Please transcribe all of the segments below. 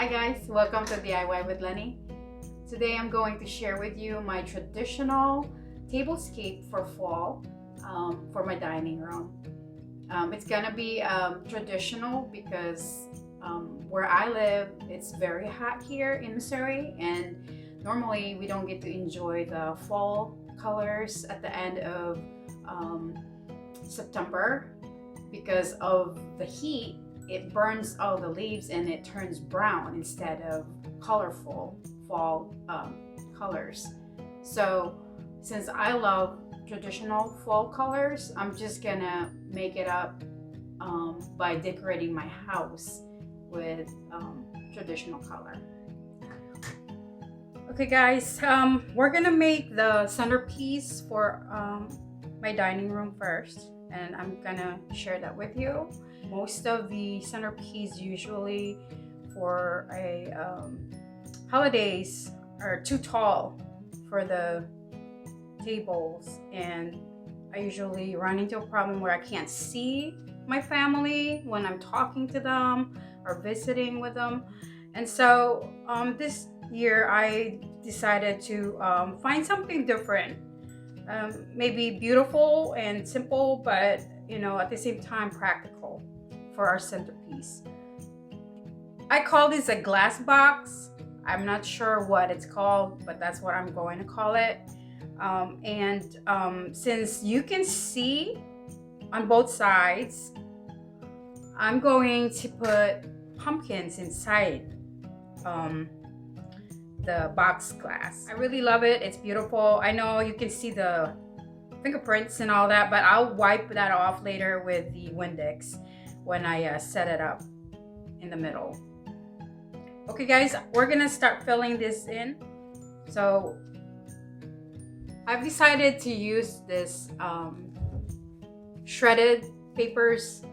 Hi guys, welcome to DIY with Leny. Today I'm going to share with you my traditional tablescape for fall for my dining room. It's gonna be traditional because where I live, it's very hot here in Missouri, and normally we don't get to enjoy the fall colors at the end of September because of the heat. It burns all the leaves and it turns brown instead of colorful fall colors. So since I love traditional fall colors, I'm just gonna make it up by decorating my house with traditional color. Okay guys, we're gonna make the centerpiece for my dining room first, and I'm gonna share that with you. Most of the centerpiece usually for a holidays are too tall for the tables, and I usually run into a problem where I can't see my family when I'm talking to them or visiting with them. And so this year I decided to find something different, maybe beautiful and simple, but at the same time practical for our centerpiece. I call this a glass box. I'm not sure what it's called, but that's what I'm going to call it. Since you can see on both sides, I'm going to put pumpkins inside the box glass. I really love it. It's beautiful. I know you can see the fingerprints and all that, but I'll wipe that off later with the Windex when I set it up in the middle. Okay guys, we're gonna start filling this in. So I've decided to use this shredded papers.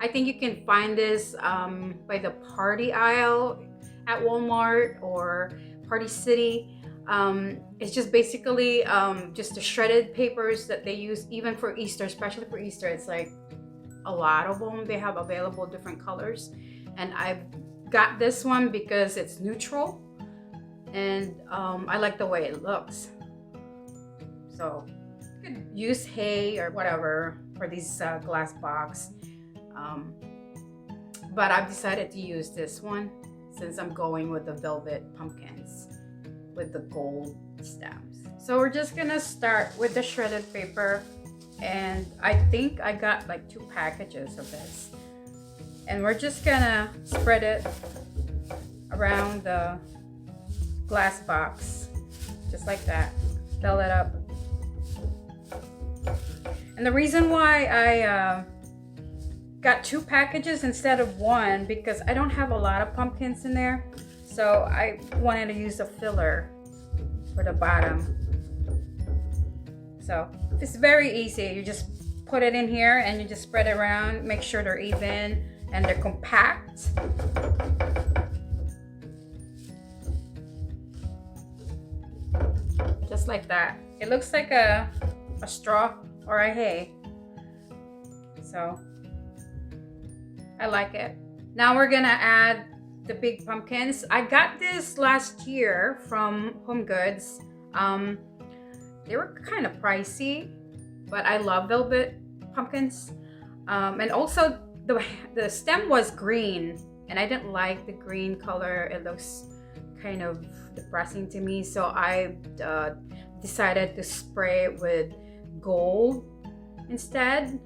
I think you can find this by the party aisle at Walmart or Party City. It's just basically just the shredded papers that they use even for Easter, especially for Easter. It's like a lot of them they have available, different colors, and I've got this one because it's neutral and I like the way it looks. So you could use hay or whatever for these glass box, but I've decided to use this one since I'm going with the velvet pumpkins with the gold stems. So we're just gonna start with the shredded paper, and I think I got like 2 packages of this, and we're just gonna spread it around the glass box just like that. Fill it up. And the reason why I got 2 packages instead of 1, because I don't have a lot of pumpkins in there, so I wanted to use a filler for the bottom. So it's very easy. You just put it in here and you just spread it around. Make sure they're even and they're compact. Just like that. It looks like a straw or a hay. So I like it. Now we're gonna add the big pumpkins. I got this last year from Home Goods. They were kind of pricey, but I love velvet pumpkins. And also the stem was green, and I didn't like the green color. It looks kind of depressing to me, so I decided to spray it with gold instead.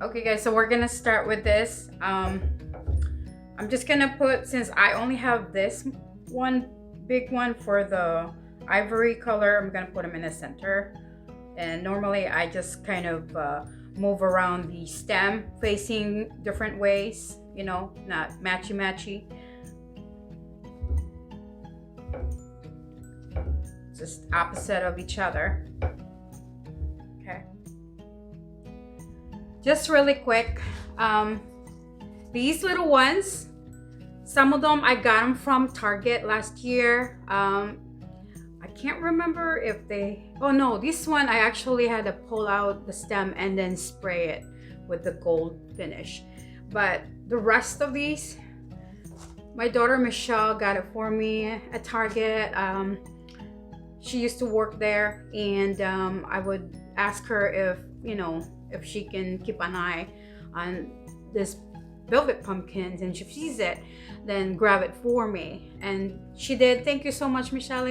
Okay guys, so we're gonna start with this. I'm just gonna put, since I only have this one big one for the ivory color, I'm gonna put them in the center. And normally I just kind of move around the stem facing different ways, not matchy-matchy. Just opposite of each other. Okay. Just really quick, these little ones, some of them I got them from Target last year. I can't remember if oh no, this one I actually had to pull out the stem and then spray it with the gold finish. But the rest of these, My daughter Michelle got it for me at Target. She used to work there, and I would ask her if, you know, if she can keep an eye on this velvet pumpkins, and if she sees it, then grab it for me. And she did. Thank you so much, Michelle.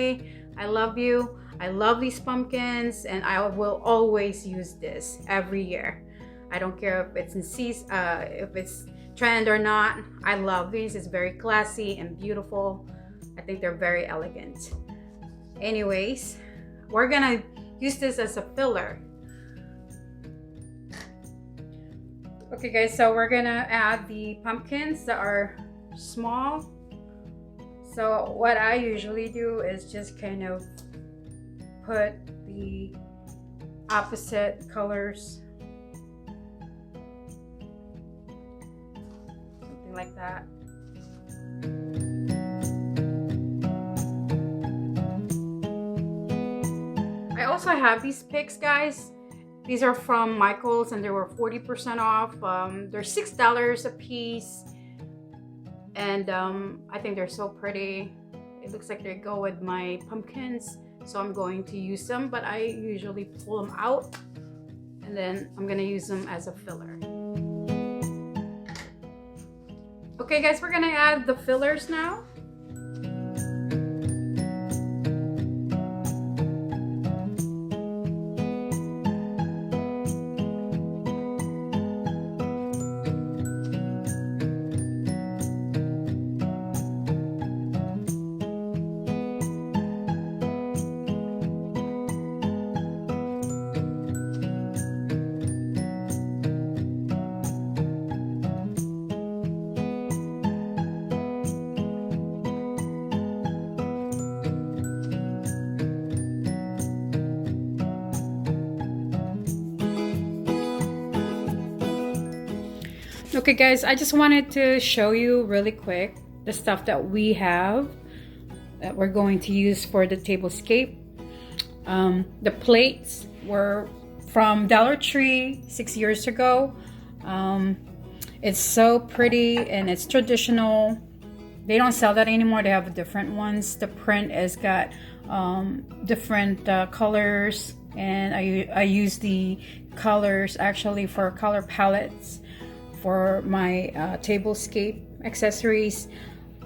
I love you. I love these pumpkins, and I will always use this every year. I don't care if it's in season, if it's trend or not. I love these. It's very classy and beautiful. I think they're very elegant. Anyways, we're gonna use this as a filler. Okay guys, so we're gonna add the pumpkins that are small. So what I usually do is just kind of put the opposite colors, something like that. I also have these picks, guys. These are from Michael's, and they were 40% off. They're $6 a piece, and I think they're so pretty. It looks like they go with my pumpkins, so I'm going to use them, but I usually pull them out, and then I'm gonna use them as a filler. Okay guys, we're gonna add the fillers now. Okay guys, I just wanted to show you really quick the stuff that we have that we're going to use for the tablescape. The plates were from Dollar Tree 6 years ago. It's so pretty and it's traditional. They don't sell that anymore. They have different ones. The print has got different colors, and I use the colors actually for color palettes for my tablescape accessories.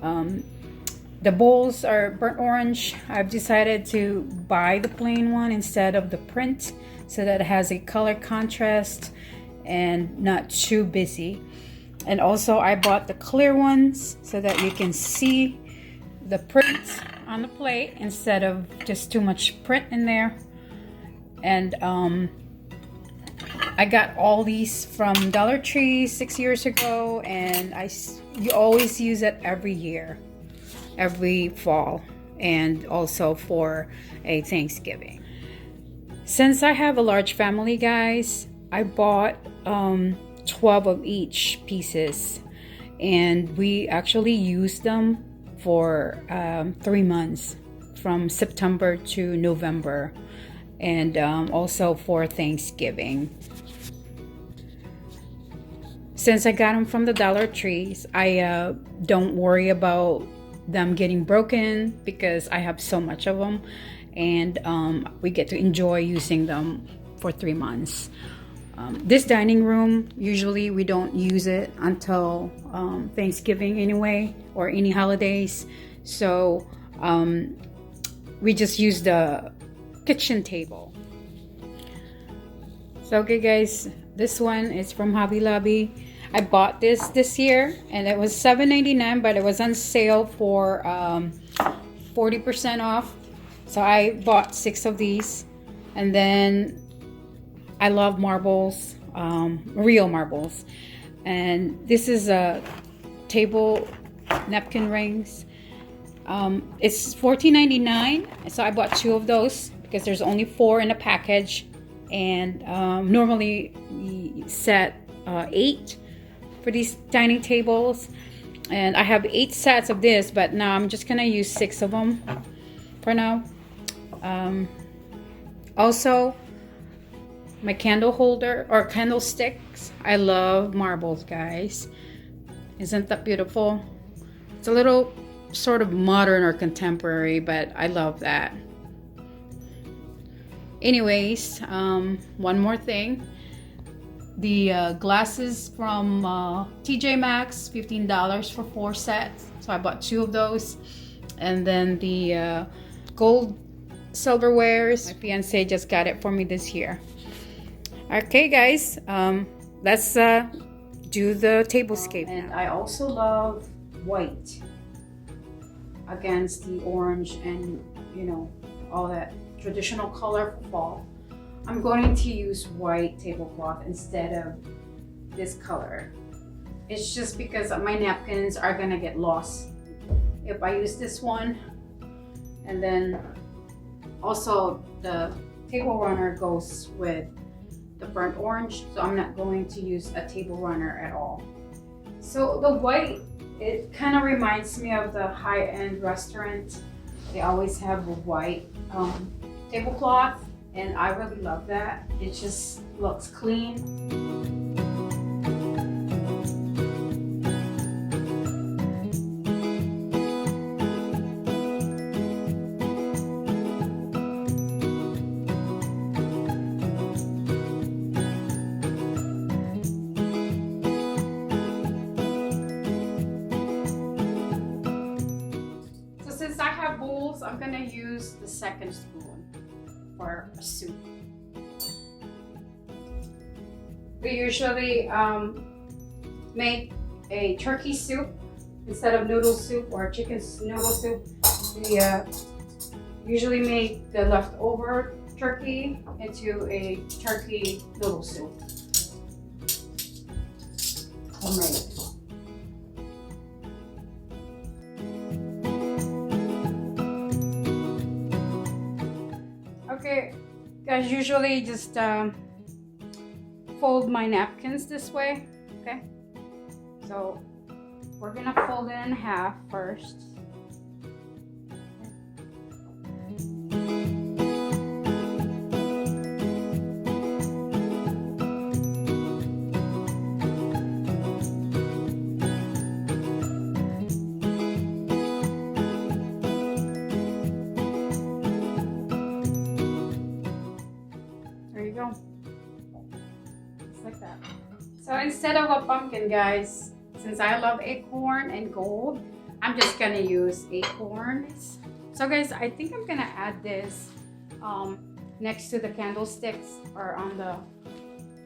The bowls are burnt orange. I've decided to buy the plain one instead of the print, so that it has a color contrast and not too busy. And also I bought the clear ones so that you can see the print on the plate instead of just too much print in there. And I got all these from Dollar Tree 6 years ago, and you always use it every year, every fall, and also for a Thanksgiving. Since I have a large family, guys, I bought 12 of each pieces, and we actually used them for 3 months, from September to November, and also for Thanksgiving. Since I got them from the Dollar Trees, I don't worry about them getting broken because I have so much of them, and we get to enjoy using them for 3 months. This dining room, usually we don't use it until Thanksgiving anyway, or any holidays. So we just use the kitchen table. So okay guys, this one is from Hobby Lobby. I bought this year, and it was $7.99, but it was on sale for 40% off. So I bought 6 of these. And then I love marbles, real marbles. And this is a table napkin rings. It's $14.99, so I bought 2 of those because there's only 4 in a package. And normally we set 8 for these dining tables, and I have 8 sets of this, but now I'm just gonna use 6 of them for now. Also, my candle holder or candlesticks. I love marbles, guys. Isn't that beautiful? It's a little sort of modern or contemporary, but I love that. Anyways, one more thing. The glasses from TJ Maxx, $15 for 4 sets. So I bought 2 of those. And then the gold silverwares. My fiance just got it for me this year. Okay, guys, let's do the tablescape. And I also love white against the orange and, you know, all that traditional color for fall. I'm going to use white tablecloth instead of this color. It's just because my napkins are gonna get lost if I use this one. And then also the table runner goes with the burnt orange, so I'm not going to use a table runner at all. So the white, it kind of reminds me of the high-end restaurant. They always have a white tablecloth, and I really love that. It just looks clean. Since I have bowls, I'm gonna use the second spoon for a soup. We usually make a turkey soup instead of noodle soup or chicken noodle soup. We usually make the leftover turkey into a turkey noodle soup. Homemade. Okay, guys, usually just fold my napkins this way, okay? So we're gonna fold it in half first. Just like that. So instead of a pumpkin, guys, since I love acorn and gold, I'm just gonna use acorns. So guys, I think I'm gonna add this next to the candlesticks or on the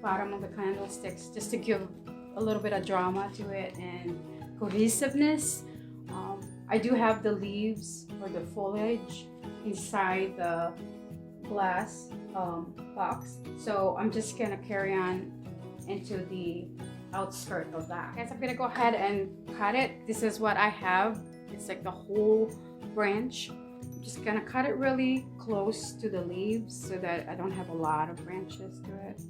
bottom of the candlesticks, just to give a little bit of drama to it and cohesiveness. I do have the leaves or the foliage inside the glass box, so I'm just gonna carry on into the outskirt of that. Guys, I'm gonna go ahead and cut it. This is what I have. It's like the whole branch. I'm just gonna cut it really close to the leaves so that I don't have a lot of branches to it.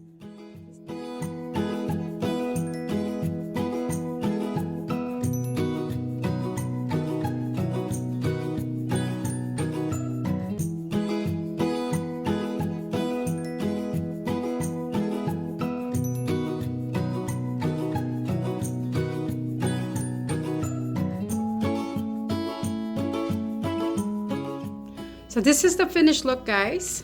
So this is the finished look, guys.